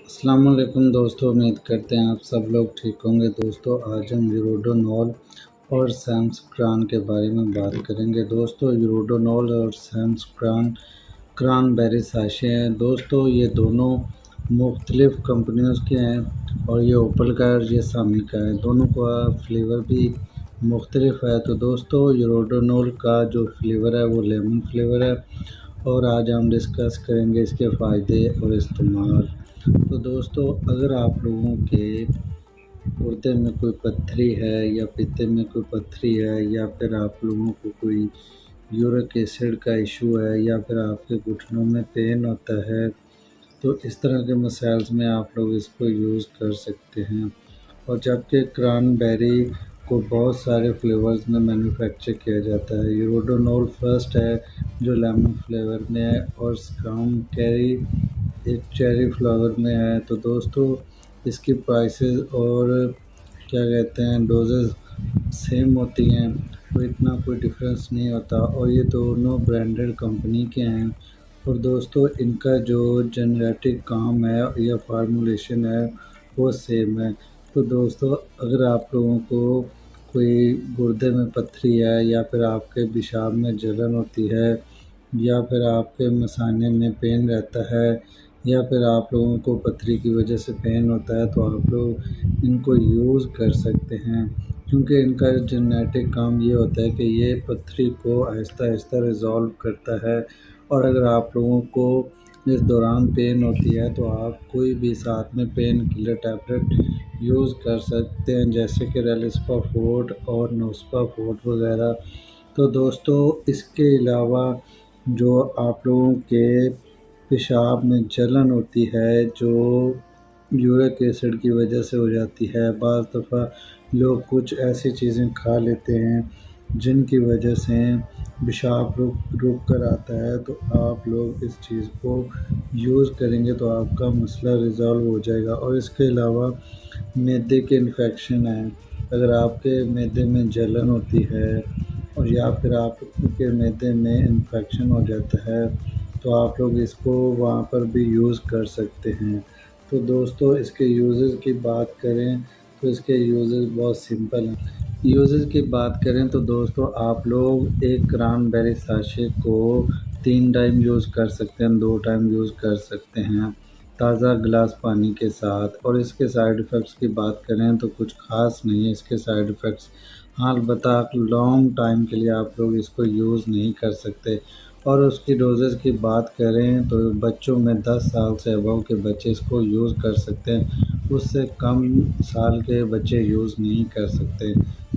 السلام علیکم دوستوں، امید کرتے ہیں آپ سب لوگ ٹھیک ہوں گے۔ دوستوں آج ہم یوروڈونول اور سیمسکران کے بارے میں بات کریں گے۔ دوستوں یوروڈونول اور سیمسکران کران بیری ساشے ہیں۔ دوستوں یہ دونوں مختلف کمپنیوں کے ہیں اور یہ اوپل کا اور یہ سامی کا ہے۔ دونوں کا فلیور بھی مختلف ہے۔ تو دوستوں یوروڈونول کا جو فلیور ہے وہ لیمن فلیور ہے اور آج ہم ڈسکس کریں گے اس کے فائدے اور استعمال۔ تو دوستوں اگر آپ لوگوں کے گردے میں کوئی پتھری ہے یا پیتے میں کوئی پتھری ہے یا پھر آپ لوگوں کو کوئی یورک ایسڈ کا ایشو ہے یا پھر آپ کے گھٹنوں میں پین ہوتا ہے تو اس طرح کے مسائل میں آپ لوگ اس کو یوز کر سکتے ہیں۔ اور جبکہ کران بیری کو بہت سارے فلیورز میں مینوفیکچر کیا جاتا ہے۔ یوروڈونول فرسٹ ہے جو لیمن فلیور میں ہے اور سکرام کیری ایک چیری فلیور میں ہے۔ تو دوستوں اس کی پرائسز اور کیا کہتے ہیں ڈوزز سیم ہوتی ہیں، کوئی اتنا کوئی ڈفرینس نہیں ہوتا اور یہ دونوں برانڈڈ کمپنی کے ہیں۔ اور دوستوں ان کا جو جنریٹک کام ہے یا فارمولیشن ہے وہ سیم ہے۔ تو دوستوں اگر آپ لوگوں کو کوئی گردے میں پتھری ہے یا پھر آپ کے پیشاب میں جلن ہوتی ہے یا پھر آپ کے مثانے میں پین رہتا ہے یا پھر آپ لوگوں کو پتھری کی وجہ سے پین ہوتا ہے تو آپ لوگ ان کو یوز کر سکتے ہیں، کیونکہ ان کا جنیٹک کام یہ ہوتا ہے کہ یہ پتھری کو آہستہ آہستہ ریزالو کرتا ہے۔ اور اگر آپ لوگوں کو اس دوران پین ہوتی ہے تو آپ کوئی بھی ساتھ میں پین کلر ٹیبلٹ یوز کر سکتے ہیں، جیسے کہ ریلسپا فورٹ اور نوسپا فورٹ وغیرہ۔ تو دوستوں اس کے علاوہ جو آپ لوگوں کے پیشاب میں جلن ہوتی ہے جو یورک ایسڈ کی وجہ سے ہو جاتی ہے، بعض دفعہ لوگ کچھ ایسی چیزیں کھا لیتے ہیں جن کی وجہ سے پیشاب رک کر آتا ہے، تو آپ لوگ اس چیز کو یوز کریں گے تو آپ کا مسئلہ ریزالو ہو جائے گا۔ اور اس کے علاوہ معدے کے انفیکشن ہیں، اگر آپ کے معدے میں جلن ہوتی ہے اور یا پھر آپ کے معدے میں انفیکشن ہو جاتا ہے تو آپ لوگ اس کو وہاں پر بھی یوز کر سکتے ہیں۔ تو دوستوں اس کے یوزز کی بات کریں تو اس کے یوزز بہت سمپل ہیں۔ یوزز کی بات کریں تو دوستوں آپ لوگ ایک کران بیری ساشے کو 3 ٹائم یوز کر سکتے ہیں، 2 ٹائم یوز کر سکتے ہیں تازہ گلاس پانی کے ساتھ۔ اور اس کے سائیڈ ایفیکٹس کی بات کریں تو کچھ خاص نہیں ہے اس کے سائیڈ ایفیکٹس، ہاں البتہ لانگ ٹائم کے لیے آپ لوگ اس کو یوز نہیں کر سکتے۔ اور اس کی ڈوزز کی بات کریں تو بچوں میں 10 سال سے ابو کے بچے اس کو یوز کر سکتے ہیں، اس سے کم سال کے بچے یوز نہیں کر سکتے۔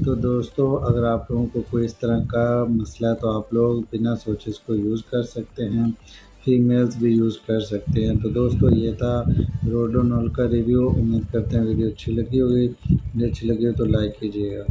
تو دوستوں اگر آپ لوگوں کو کوئی اس طرح کا مسئلہ ہے تو آپ لوگ بنا سوچے اس کو یوز کر سکتے ہیں، فیمیلز بھی یوز کر سکتے ہیں۔ تو دوستوں یہ تھا یوروڈونول کا ریویو، امید کرتے ہیں ویڈیو اچھی لگی ہوگی، اچھی لگی ہو تو لائک کیجیے گا۔